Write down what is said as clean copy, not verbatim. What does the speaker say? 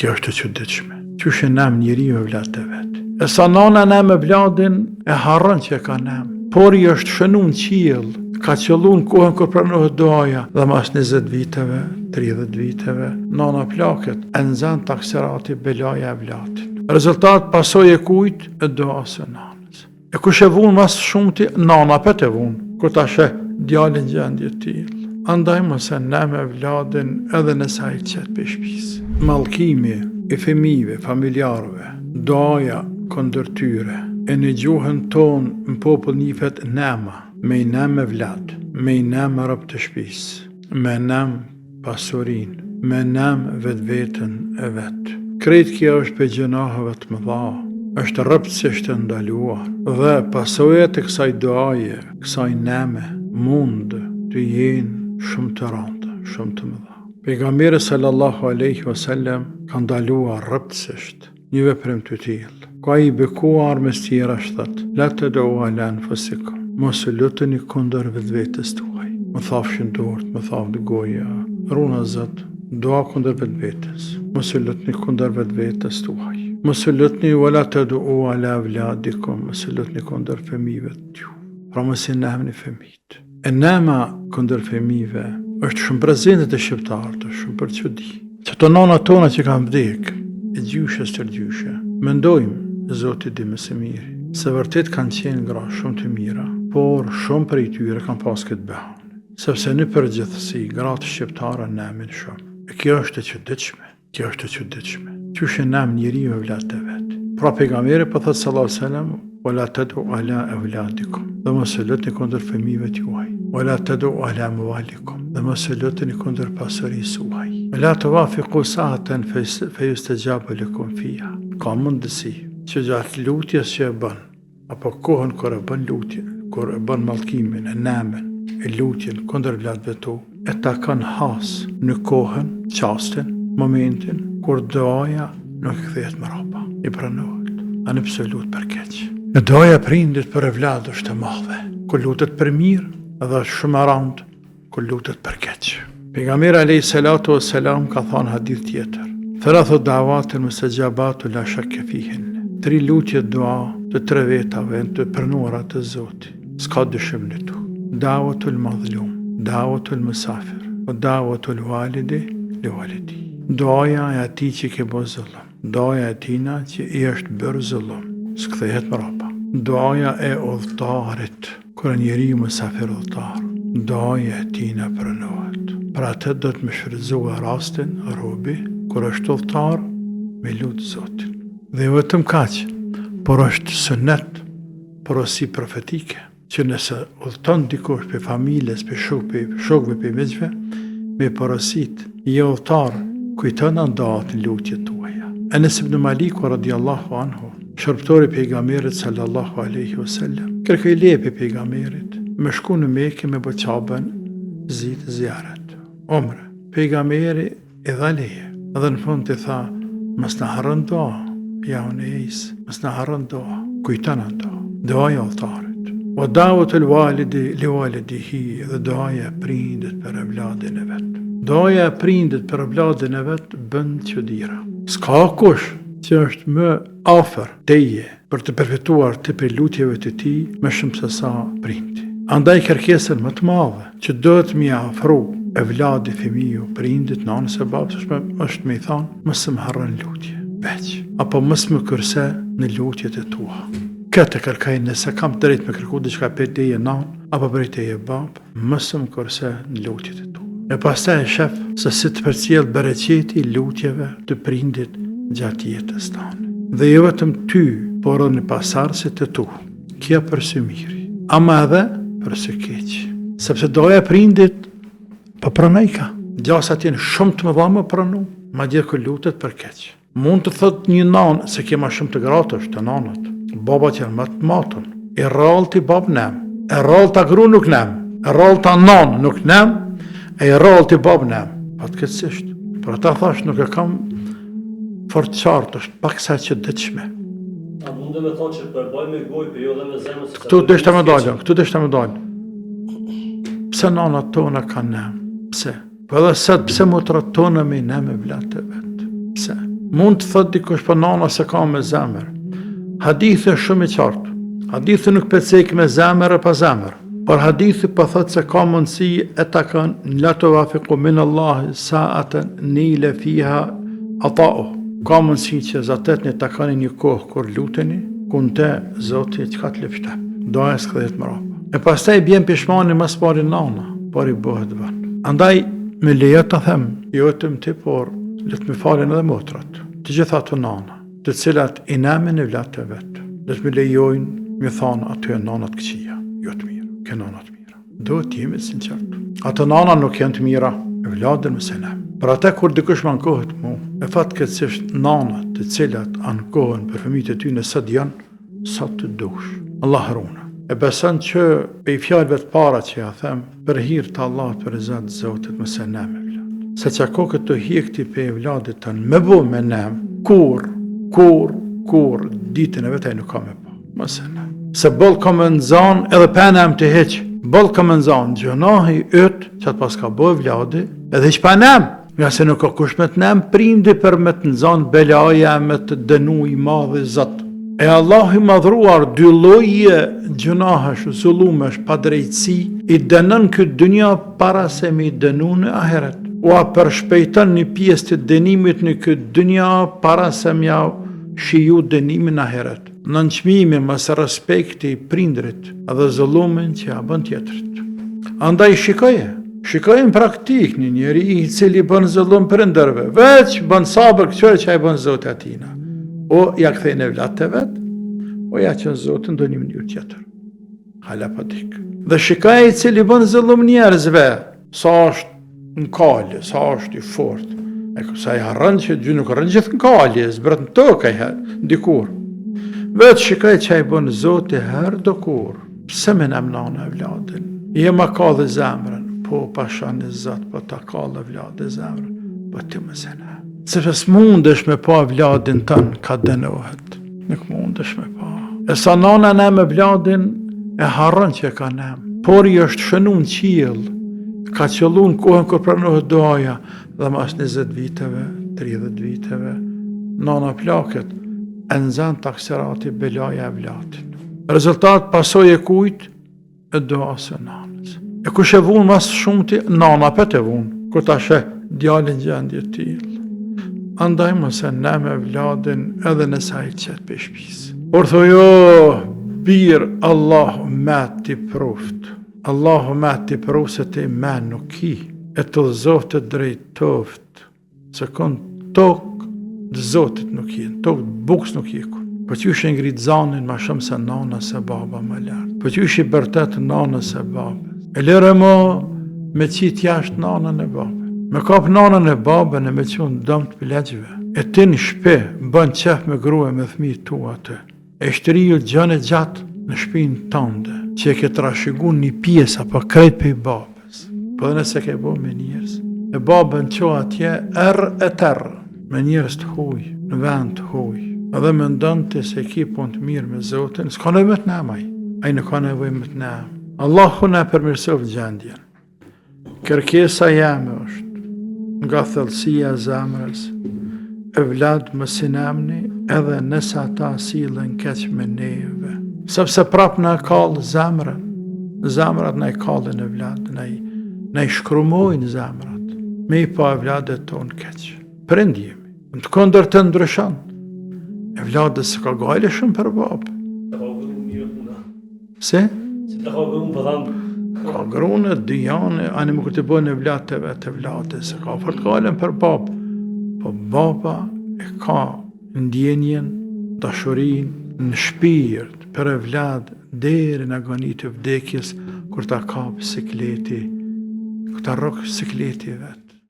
Kjo është e çuditshme. Qysh e nam njeriu me vllatë e vet. E sa nana na me vladin e harron që ka nam. Por i është shënuar në qiell, ka qëlluar kohën kur pranohet duaja dhe mas 20 viteve, 30 viteve, nana plaket, e nxan takserati belaja e vlatit. Rezultat pasojë e kujt e duas së nanës. E kush e vun mas shumti, nana pet e vun, kur ta sheh djalin gjendje të tillë. Andaj mos e na me vladin edhe nëse ai qet për shtëpisë. Mallkimi i fëmijëve, familjarëve, duaja kundër tyre, e në gjuhën tonë në popull njihet nama, me i nam me vlad, me i nam rob të shtëpisë, me nam pasurin, me nam vetveten e vet. Krejt kjo është për gjunaheve të mëdha, është rrëptësisht e ndaluar, dhe pasojat e kësaj duaje, kësaj name, mund të jenë shumë të rënda, shumë të mëdha. Pejgamberi sallallahu alaihi wasallam ka ndaluar rrëptësisht një veprim të tillë. Ka i bekuar mes tjera shtat, la tad'u ala anfusikum, mos e luteni kundër vetvetes tuaj. Më thafshin durt, më thaf goja, runa Zot, dua kundër vetvetes. Mos e lutni kundër vetvetes tuaj. Mos e lutni wala tad'u ala avladikum, mos e lutni kundër fëmijëve tuaj. Pra mos e nahni fëmijët. E nama kundër fëmijëve është shumë prezente të shqiptarët, shumë për çudi. Që të nana tona që kanë vdek, e gjyshe së gjyshe, mendojmë, Zoti di më së miri, se vërtet kanë qenë gra shumë të mira, por shumë prej tyre kanë pas këtë behane, sepse në përgjithësi gratë shqiptare namin shumë. E kjo është e çuditshme, kjo është e çuditshme. Qysh e nam njeriu me vllatë e vet. Pra pejgamberi po thotë sallallahu alaihi wasallam, wala tad'u ala awladikum, dhe mos e lutni kundër fëmijëve tuaj. Wala tad'u ala amwalikum, dhe mos e lutni kundër pasurisë tuaj. La tuwafiqu sa'atan fayustajabu lakum fiha. Ka mundësi që gjatë lutjes që e bën, apo kohën kur e bën lutjen, kur e bën mallkimin, e namen, e lutjen kundër vlatëve tu, e ta kanë has në kohën, çastin, momentin kur duaja nuk kthehet më rapa, i pranohet. Anë pse lut për keq. E duaja prindit për e vllatë është e madhe, kur lutet për mirë, edhe është shumë e rëndë kur lutet për keq. Pejgamberi alayhi salatu wassalam ka thënë hadith tjetër: "Thalathu da'awatin mustajabatu la shakka fihin." 3 lutje dua të 3 vetave të pranuara të Zotit, s'ka dyshim në to. Da'watul madhlum, da'watul musafir, o da'watul walidi li walidi. Duaja e atij që ke bërë zullum, duaja e tina që i është bërë zullum, s'kthehet më rapa. Duaja e udhëtarit, kur njeriu musafir udhëtar, duaja e tina pranohet. Pra atë do të më shfrytëzoj rastin robi kur është udhëtar me lut Zotin. Dhe vetëm kaq, por është sunet, porosi profetike, që nëse udhëton dikush për familjes, për shokëve, për miqve, me porosit, je udhëtar, kujton ndat në lutjet tuaja. Enes ibn Maliku radiallahu anhu, shërbëtori pejgamberit sallallahu alaihi wasallam, kërkoi leje pejgamberit me shku në Mekë me bëqabën ziyaret, umre. Pejgamberi i dha leje, edhe në fund të tha, mos na harron dua, ja unis, mos na harron dua, kujton dua, duaja e udhëtarit. Wa da'watul walidi li walidihi, dhe duaja e prindit për vladin e vet. Duaja e prindit për vladin e vet bën çuditëra. S'ka kush që është më afër teje për të përfituar të për lutjeve të tij më shumë se sa prindi. Andaj kërkesën më të madhe që duhet më afro e vladi fëmiu prindit nanës së babës është me i thonë, mos më harron lutje veç, apo mos më kurse në lutjet e tua. Këtë kërkaj nëse kam drejt me kërku diçka për teje nan, apo për teje bab, mos më kurse në lutjet e tua. E pastaj e shef se si të përcjell bereqeti i lutjeve të prindit gjatë jetës tonë. Dhe jo vetëm ty, por edhe në pasardhësit e tu. Kjo për së miri, ama edhe për së keq. Sepse doja e prindit po pranoj ka. Gjasat janë shumë të mëdha më pranu, madje kur lutet për keq. Mund të thot një nanë se ke ma shumë të gratë është të nanët. Babat janë më të matën. E rrallë të bab nem, e rrallë të gru nuk nem, e rrallë të nanë nuk nem, e rrallë të bab nem. Patë këtësisht. Për ata thash nuk e kam fort qartë, është pak sa që dëqme. A mundë me thonë që përbaj me gojë, për jo dhe me zemë... Këtu deshte me dalë, këtu deshte me dalë. Pse nanat tona ka nem? Pse? Po edhe sëtë pse motrat tona me nem e vlatë e vetë? Pse? Mund të thot dikush për nana se ka me zemër. Hadithi është shumë i qartë. Hadithi nuk përcek me zemër e pa zemër. Por hadithi për thot se ka mundësi e ta kanë la të vafiku min Allah sa'atën nile fiha ata'u. Ka mundësi që zatet një ta kanë një kohë kur luteni, kun te Zoti që ka të lëfte. Doja s'këdhet më rapa. E pastaj bjen pishmani mas pari nana, por i bëhet vën. Andaj me lejo të them, jo vetëm ti, por le të më falen edhe motrat, të gjitha të nana, të cilat i nemen e vlatë të vetë, le të më lejojnë, më thonë aty e nanat këqia, jo të mirë, ke nanat mira. Do të jemi sinqert. Ato nana nuk janë të mira, e vladën më se ne. Për ate kur dikush më ankohet mu, e fatë këtësisht nanat të cilat ankohen për fëmijët e ty në sët janë, sa të dush. Allah runa. E beson që pe i fjalëve të para që ja them, për hir të Allahut për izat Zotit më se ne me vlad. Se që ako këtë hjekti pe i vladit të në me bo me ne, kur, ditën e vetaj nuk ka me po, më se ne. Se bëll ka me nëzan edhe penem të heq, bëll ka me nëzan gjënahi ytë që atë pas ka bo i vladi, edhe që penem, nga se nuk ka kush me të nem prindi për me të nëzan belaja me të dënu i madhe Zot. E Allah i madhruar dy lloje gjunahesh, zullumesh, pa drejtësi, i dënën këtë dynja para se me i dënu në ahiret. Ua përshpejton një pjesë të dënimit në këtë dynja para se me ja shiju dënimin në ahiret. Në nënçmimi mas respekti i prindrit edhe zullumin që ja bën tjetrit. Andaj shikoje në praktik një njeri i cili bën zullum prindërve, veç bën sabër këqyre që ai bën Zoti atina. O ja kthejnë e vlatë të vetë, o ja që në Zotën do një mënyrë tjetër. Hala pa dik. Dhe shikaj i cili bën zullum njerëzve, sa është në kalje, sa është i fort. E sa i harën që gjë nuk harën gjithë në kalje, zbret në tokë e dikur. Vetë shikaj që i bën Zotë herë do kur. Pse me në mënana e vladin? Jema ka dhe zemrën, po pasha në Zotë, po ta ka dhe vladin zemrën, po të më zene. Sepse s'mundesh me pa vladin tënë ka dënohet. Nuk mundesh me pa. E sa nana ne me vladin e harën që ka nem. Por i është shënu në qilë, ka qëllu në kohën kër pranohet doaja, dhe mas 20 viteve, 30 viteve, nana plaket, e nëzën të akserati belaja e vladin. Rezultat pasoj e kujt, e doa së nanës. E kush e vunë mas shumë ti, nana pet e vunë, kur ta sheh djalin gjendje t'ilë. Andaj më se ne me vladin edhe në sajt qëtë për shpisë. Por thojo, birë Allahu me t'i proft. Allahu me t'i proft se ti me nuk ki. E të zotë drejt toft. Se kënë tokë dë zotit nuk i. Tokë buks nuk i ku. Po që ishe ngritë zanin ma shumë se nana se baba më lartë. Po që ishe bërtet nana se baba. E lere mo me qitë jashtë nana e baba. Me kap nanën e babën e me qonë dëmë të pilegjve. E ti në shpe, bën qef me grue me thmi tu atë. E shtriju gjën e gjatë në shpinë tënde, që e ke trashëgu një pjesë apo krejt për i babës. Po dhe nëse ke bo me njërës. E babën qo atje e tërë, me njërës të huj, në vend të huj. Edhe me ndonë të se ki pun të mirë me Zotin, s'ka nevoj me të nemaj. Aj në ka nevoj me të nemë. Allahu në përmirësof gjendjen. Kërkesa jeme është nga thellësia e zemrës, e vlad më sinemni edhe nëse ata sillen keq me neve. Sepse prap në e kallë zemrën, zemrat në e kallën e vlad, në i shkrumojnë zemrat, me i pa e vladet tonë keq. Prind jemi, në të kondër të ndryshon, e vladet se ka gajle shumë për babë. Se? Se të ka gërunë për thamë. Ka grune, dy janë, anë më këtë bëjnë e vlatëve të vlatë, se ka fort galen për babë. Po baba e ka ndjenjen, dashurin, në shpirt, për e vlatë, deri në agonit të vdekjes, kur ta kapë sikleti, kur ta rokë sikleti vetë.